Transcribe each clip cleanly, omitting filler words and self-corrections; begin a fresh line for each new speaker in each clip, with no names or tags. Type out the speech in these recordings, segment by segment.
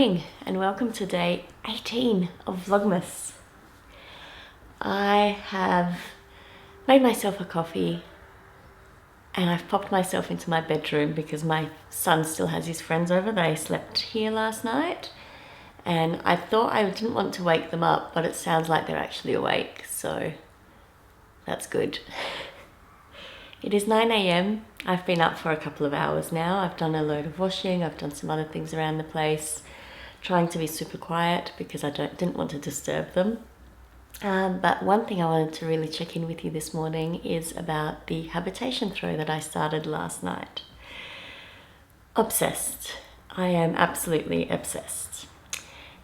morning and welcome to day 18 of Vlogmas. I have made myself a coffee and I've popped myself into my bedroom because my son still has his friends over. They slept here last night and I thought I didn't want to wake them up, but it sounds like they're actually awake, so that's good. It is 9 AM. I've been up for a couple of hours now. I've done a load of washing. I've done some other things around the place, trying to be super quiet because I didn't want to disturb them. But one thing I wanted to really check in with you this morning is about the habitation throw that I started last night. Obsessed. I am absolutely obsessed.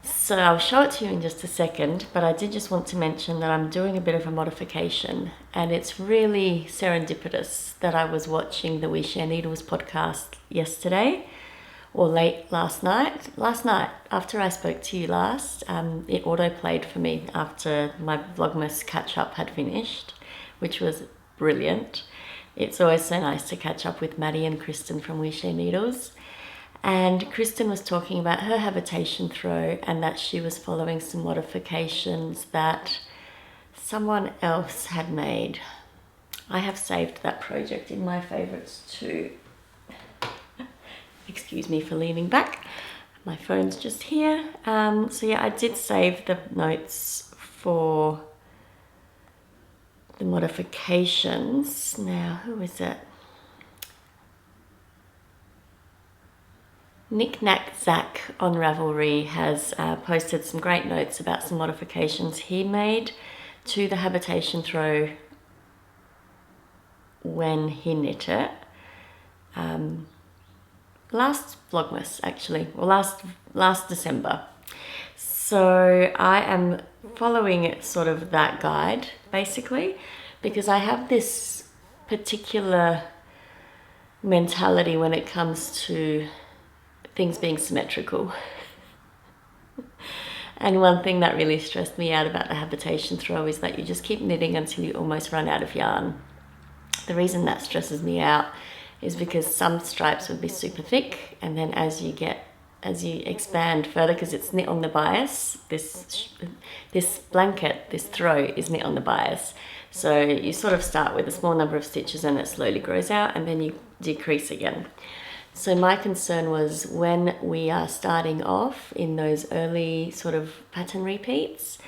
So I'll show it to you in just a second, but I did just want to mention that I'm doing a bit of a modification, and it's really serendipitous that I was watching the We Share Needles podcast yesterday, or late last night. Last night, after I spoke to you last, it auto-played for me after my Vlogmas catch-up had finished, which was brilliant. It's always so nice to catch up with Maddie and Kristen from We Share Needles. And Kristen was talking about her habitation throw and that she was following some modifications that someone else had made. I have saved that project in my favorites too. Excuse me for leaning back. My phone's just here. So yeah, I did save the notes for the modifications. Now, who is it? Knick-Knack Zach on Ravelry has posted some great notes about some modifications he made to the habitation throw when he knit it. Last Vlogmas actually, or last December. So I am following sort of that guide basically because I have this particular mentality when it comes to things being symmetrical. And one thing that really stressed me out about the habitation throw is that you just keep knitting until you almost run out of yarn. The reason that stresses me out is because some stripes would be super thick, and then as you expand further, because it's knit on the bias, this blanket, this throw is knit on the bias. So you sort of start with a small number of stitches and it slowly grows out and then you decrease again. So my concern was when we are starting off in those early sort of pattern repeats,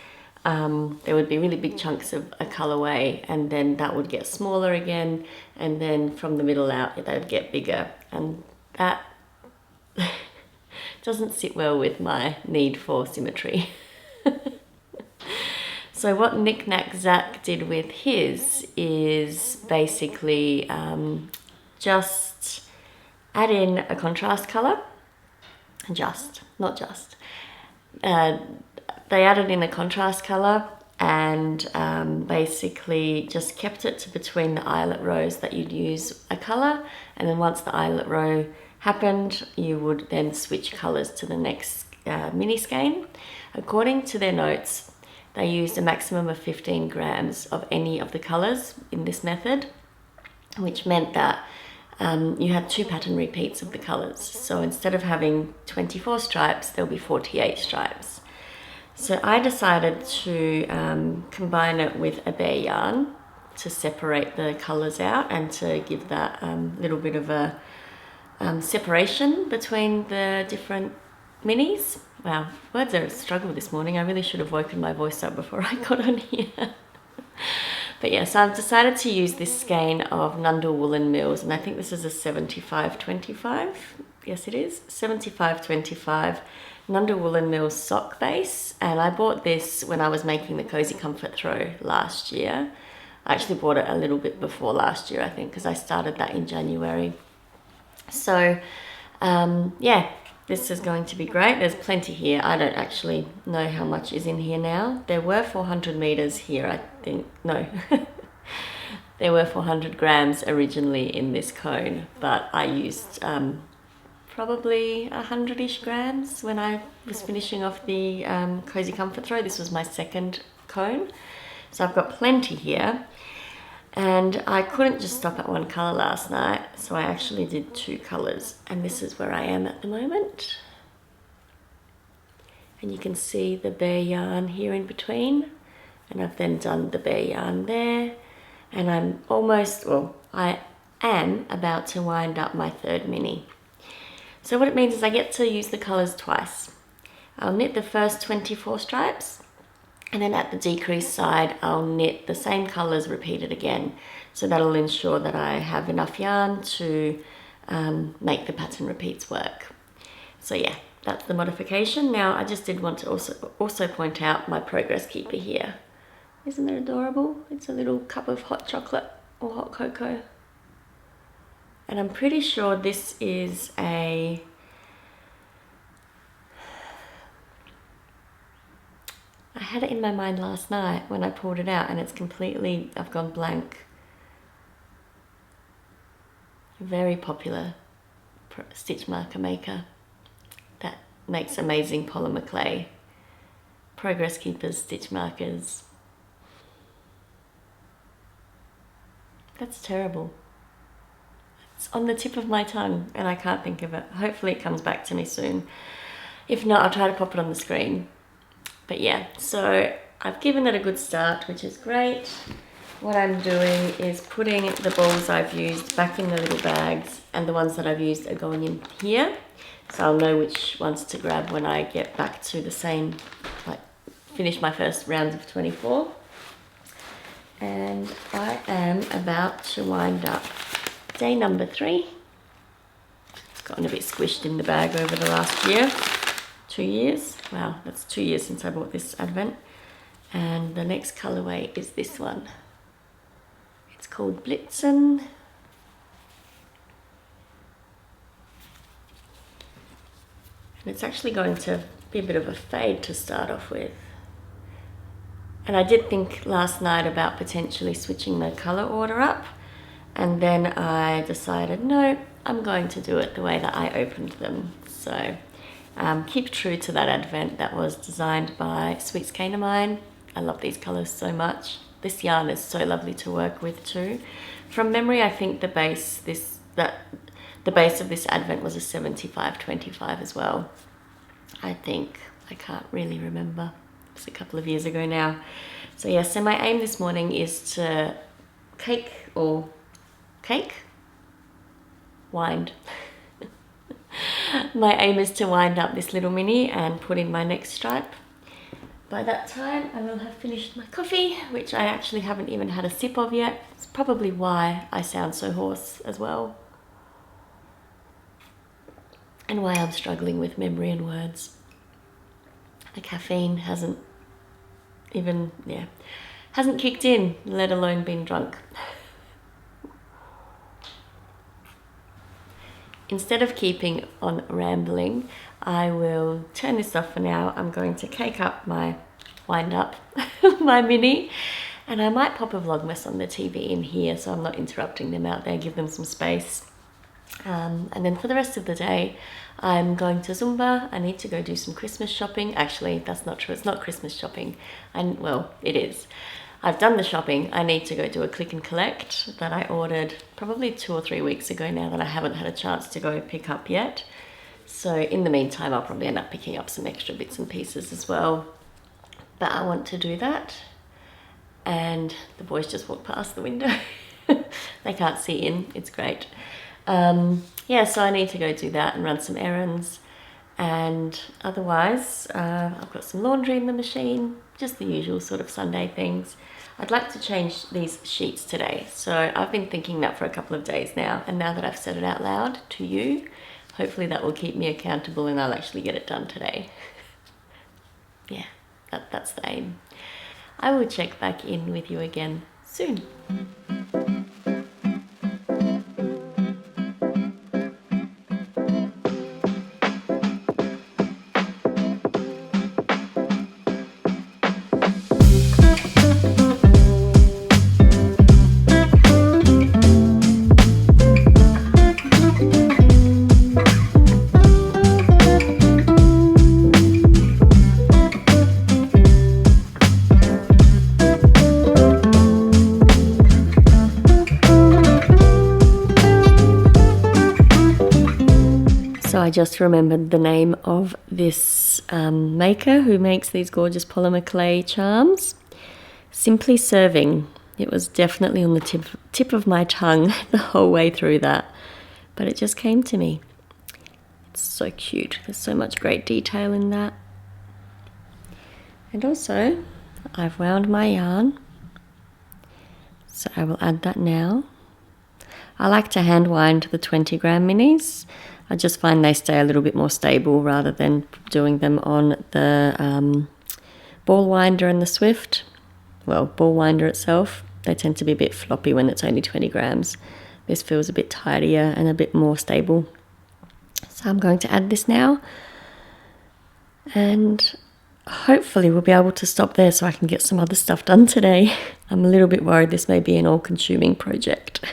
there would be really big chunks of a colorway and then that would get smaller again, and then from the middle out they would get bigger, and that doesn't sit well with my need for symmetry. So what Knick-Knack Zach did with his is basically just add in a contrast color. Not just. They added in a contrast color and basically just kept it to between the eyelet rows that you'd use a color, and then once the eyelet row happened, you would then switch colors to the next mini skein. According to their notes, they used a maximum of 15 grams of any of the colors in this method, which meant that you had 2 pattern repeats of the colors. So instead of having 24 stripes, there'll be 48 stripes. So I decided to combine it with a bare yarn to separate the colors out and to give that little bit of a separation between the different minis. Wow, words are a struggle this morning. I really should have woken my voice up before I got on here. But yeah, so I've decided to use this skein of Nundle Woolen Mills, and I think this is a 75-25. Yes, it is. 75-25 Nundle Woolen Mills sock base. And I bought this when I was making the Cozy Comfort throw last year. I actually bought it a little bit before last year, I think, because I started that in January. So, yeah, this is going to be great. There's plenty here. I don't actually know how much is in here now. There were 400 meters here, I think. No, there were 400 grams originally in this cone, but I used probably 100-ish grams when I was finishing off the Cozy Comfort throw. This was my second cone. So I've got plenty here. And I couldn't just stop at one colour last night, so I actually did 2 colours, and this is where I am at the moment. And you can see the bare yarn here in between. And I've then done the bare yarn there. And I'm almost, well, I am about to wind up my third mini. So what it means is I get to use the colours twice. I'll knit the first 24 stripes, and then at the decreased side I'll knit the same colours repeated again. So that'll ensure that I have enough yarn to make the pattern repeats work. So yeah, that's the modification. Now I just did want to also point out my progress keeper here. Isn't it adorable? It's a little cup of hot chocolate or hot cocoa. And I'm pretty sure this is a... I had it in my mind last night when I pulled it out, and it's completely... I've gone blank. A very popular stitch marker maker that makes amazing polymer clay. Progress keepers, stitch markers. That's terrible. It's on the tip of my tongue and I can't think of it. Hopefully it comes back to me soon. If not, I'll try to pop it on the screen. But yeah, so I've given it a good start, which is great. What I'm doing is putting the balls I've used back in the little bags, and the ones that I've used are going in here. So I'll know which ones to grab when I get back to the same, like finish my first round of 24. And I am about to wind up day number 3. It's gotten a bit squished in the bag over the last year, 2 years. Wow, that's 2 years since I bought this advent. And the next colorway is this one. It's called Blitzen. And it's actually going to be a bit of a fade to start off with. And I did think last night about potentially switching the color order up. And then I decided, no, I'm going to do it the way that I opened them. So keep true to that advent that was designed by Sweets Cane of Mine. I love these colors so much. This yarn is so lovely to work with too. From memory, I think the base of this advent was a 75-25 as well. I think, I can't really remember. It's a couple of years ago now. So yeah, so my aim this morning is to wind. My aim is to wind up this little mini and put in my next stripe. By that time, I will have finished my coffee, which I actually haven't even had a sip of yet. It's probably why I sound so hoarse as well. And why I'm struggling with memory and words. The caffeine hasn't kicked in, let alone been drunk. Instead of keeping on rambling, I will turn this off for now. I'm going to cake up my wind up, my mini, and I might pop a Vlogmas on the TV in here so I'm not interrupting them out there, give them some space. And then for the rest of the day, I'm going to Zumba. I need to go do some Christmas shopping. Actually, that's not true. It's not Christmas shopping. Well, it is. I've done the shopping. I need to go do a click and collect that I ordered probably 2 or 3 weeks ago now that I haven't had a chance to go pick up yet. So in the meantime, I'll probably end up picking up some extra bits and pieces as well. But I want to do that. And the boys just walked past the window. They can't see in. It's great. Yeah, so I need to go do that and run some errands. And otherwise, I've got some laundry in the machine, just the usual sort of Sunday things. I'd like to change these sheets today. So I've been thinking that for a couple of days now. And now that I've said it out loud to you, hopefully that will keep me accountable and I'll actually get it done today. Yeah, that's the aim. I will check back in with you again soon. I just remembered the name of this maker who makes these gorgeous polymer clay charms. Simply Serving. It was definitely on the tip of my tongue the whole way through that, but it just came to me. It's so cute. There's so much great detail in that. And also, I've wound my yarn, so I will add that now. I like to hand wind the 20 gram minis. I just find they stay a little bit more stable rather than doing them on the ball winder and the Swift. Well, ball winder itself, they tend to be a bit floppy when it's only 20 grams. This feels a bit tidier and a bit more stable. So I'm going to add this now, and hopefully we'll be able to stop there so I can get some other stuff done today. I'm a little bit worried this may be an all-consuming project.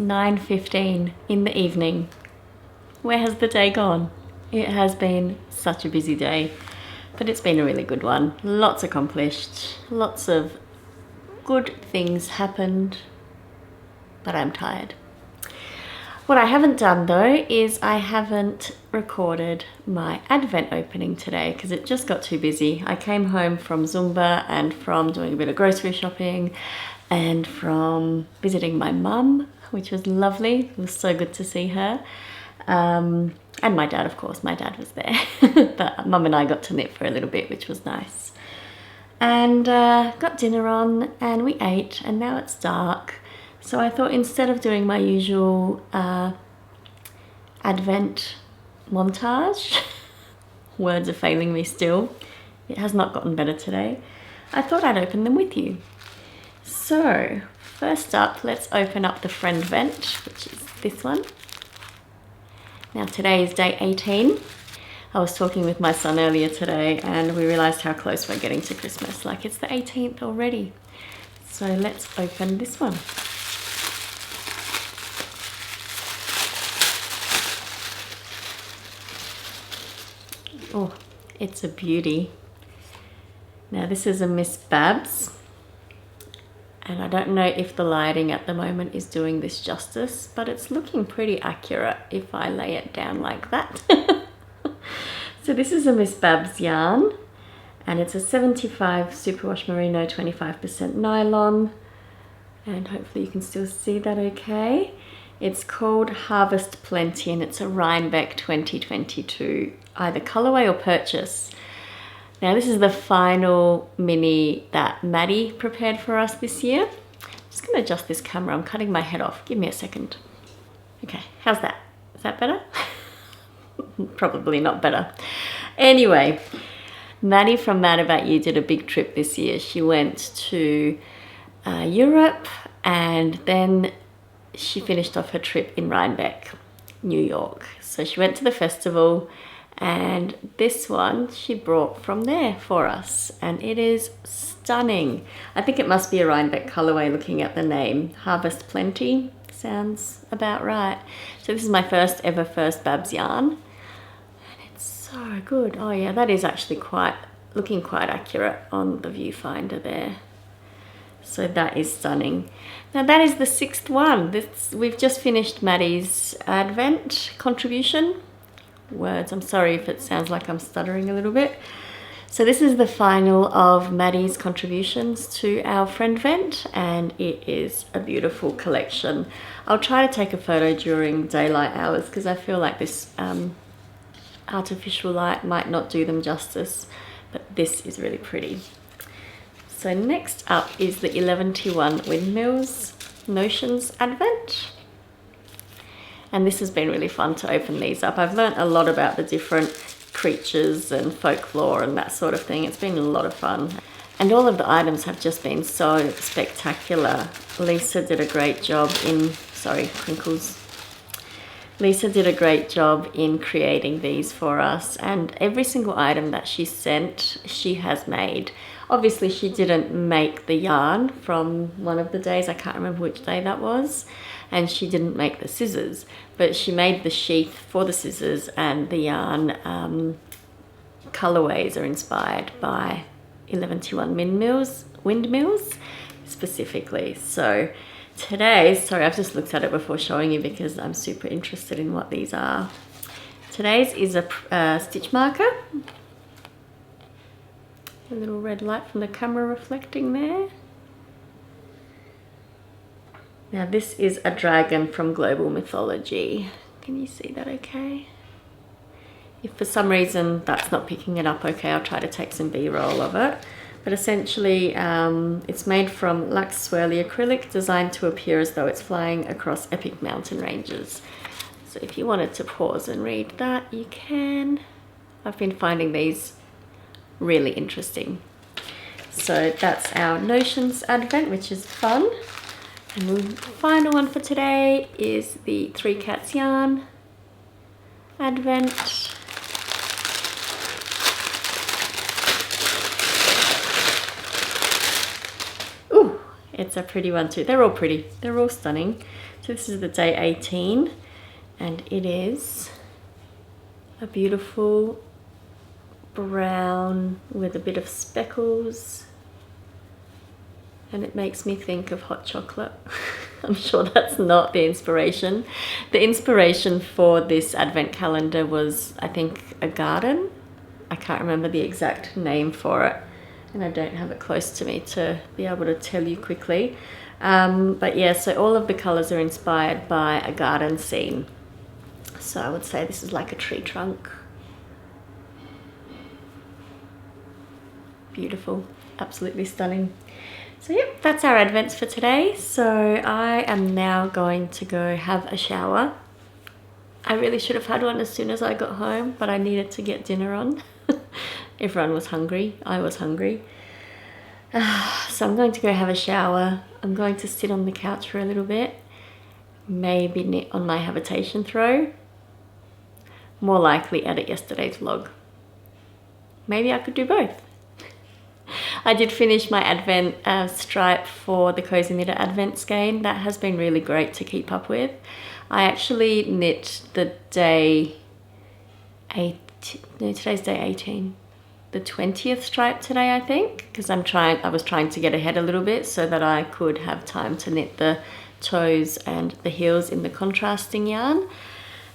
9:15 in the evening. Where has the day gone? It has been such a busy day, but it's been a really good one. Lots accomplished, lots of good things happened, but I'm tired. What I haven't done though is I haven't recorded my Advent opening today because it just got too busy. I came home from Zumba and from doing a bit of grocery shopping and from visiting my mum, which was lovely. It was so good to see her. And my dad, of course, my dad was there. But mum and I got to knit for a little bit, which was nice. And got dinner on and we ate, and now it's dark. So I thought instead of doing my usual Advent montage, words are failing me still, it has not gotten better today, I thought I'd open them with you. So first up, let's open up the friend vent, which is this one. Now today is day 18. I was talking with my son earlier today and we realized how close we're getting to Christmas. Like, it's the 18th already. So let's open this one. Oh, it's a beauty. Now this is a Miss Babs. And I don't know if the lighting at the moment is doing this justice, but it's looking pretty accurate if I lay it down like that. So this is a Miss Babs yarn, and it's a 75 superwash merino, 25% nylon, and hopefully you can still see that okay. It's called Harvest Plenty, and it's a Rhinebeck 2022, either colorway or purchase. Now this is the final mini that Maddie prepared for us this year. I'm just going to adjust this camera. I'm cutting my head off. Give me a second. Okay, how's that? Is that better? Probably not better. Anyway, Maddie from Mad About You did a big trip this year. She went to Europe, and then she finished off her trip in Rhinebeck, New York. So she went to the festival, and this one she brought from there for us, and it is stunning. I think it must be a Rhinebeck colorway looking at the name. Harvest Plenty sounds about right. So this is my first Babs yarn, and it's so good. Oh yeah, that is actually looking quite accurate on the viewfinder there. So that is stunning. Now that is the 6th one. We've just finished Maddie's Advent contribution. Words, I'm sorry if it sounds like I'm stuttering a little bit. So this is the final of Maddie's contributions to our friend vent, and it is a beautiful collection. I'll try to take a photo during daylight hours because I feel like this artificial light might not do them justice, but this is really pretty. So next up is the 11:1 Windmills Notions Advent. And this has been really fun to open these up. I've learnt a lot about the different creatures and folklore and that sort of thing. It's been a lot of fun. And all of the items have just been so spectacular. Lisa did a great job in, sorry, crinkles. Lisa did a great job in creating these for us, and every single item that she sent, she has made. Obviously she didn't make the yarn from one of the days, I can't remember which day that was, and she didn't make the scissors, but she made the sheath for the scissors, and the yarn colorways are inspired by 11:1 windmills specifically. So today, sorry, I've just looked at it before showing you because I'm super interested in what these are. Today's is a stitch marker. A little red light from the camera reflecting there. Now this is a dragon from Global Mythology. Can you see that okay? If for some reason that's not picking it up okay, I'll try to take some B-roll of it. But essentially it's made from lax swirly acrylic, designed to appear as though it's flying across epic mountain ranges. So if you wanted to pause and read that, you can. I've been finding these really interesting. So that's our Notions Advent, which is fun. And the final one for today is the 3 Cats Yarn Advent. Ooh, it's a pretty one too. They're all pretty. They're all stunning. So this is the day 18 and it is a beautiful brown with a bit of speckles, and it makes me think of hot chocolate. I'm sure that's not the inspiration. The inspiration for this advent calendar was, I think, a garden. I can't remember the exact name for it, and I don't have it close to me to be able to tell you quickly. But yeah, so all of the colors are inspired by a garden scene. So I would say this is like a tree trunk. Beautiful, absolutely stunning. So yep, that's our advents for today. So I am now going to go have a shower. I really should have had one as soon as I got home, but I needed to get dinner on. Everyone was hungry, I was hungry. So I'm going to go have a shower. I'm going to sit on the couch for a little bit, maybe knit on my habitation throw. More likely edit yesterday's vlog. Maybe I could do both. I did finish my advent stripe for the Cozy Knitter advent skein. That has been really great to keep up with. I actually knit the day today's day 18. The 20th stripe today, I think, because I was trying to get ahead a little bit so that I could have time to knit the toes and the heels in the contrasting yarn.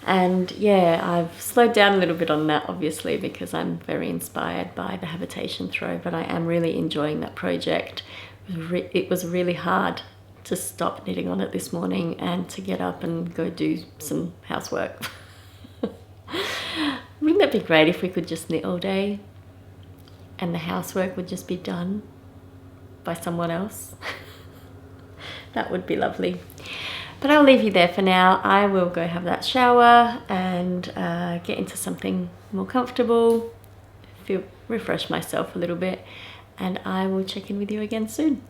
And yeah, I've slowed down a little bit on that, obviously, because I'm very inspired by the habitation throw, but I am really enjoying that project. It was really hard to stop knitting on it this morning and to get up and go do some housework. Wouldn't that be great if we could just knit all day and the housework would just be done by someone else? That would be lovely. But I'll leave you there for now. I will go have that shower and get into something more comfortable, refresh myself a little bit, and I will check in with you again soon.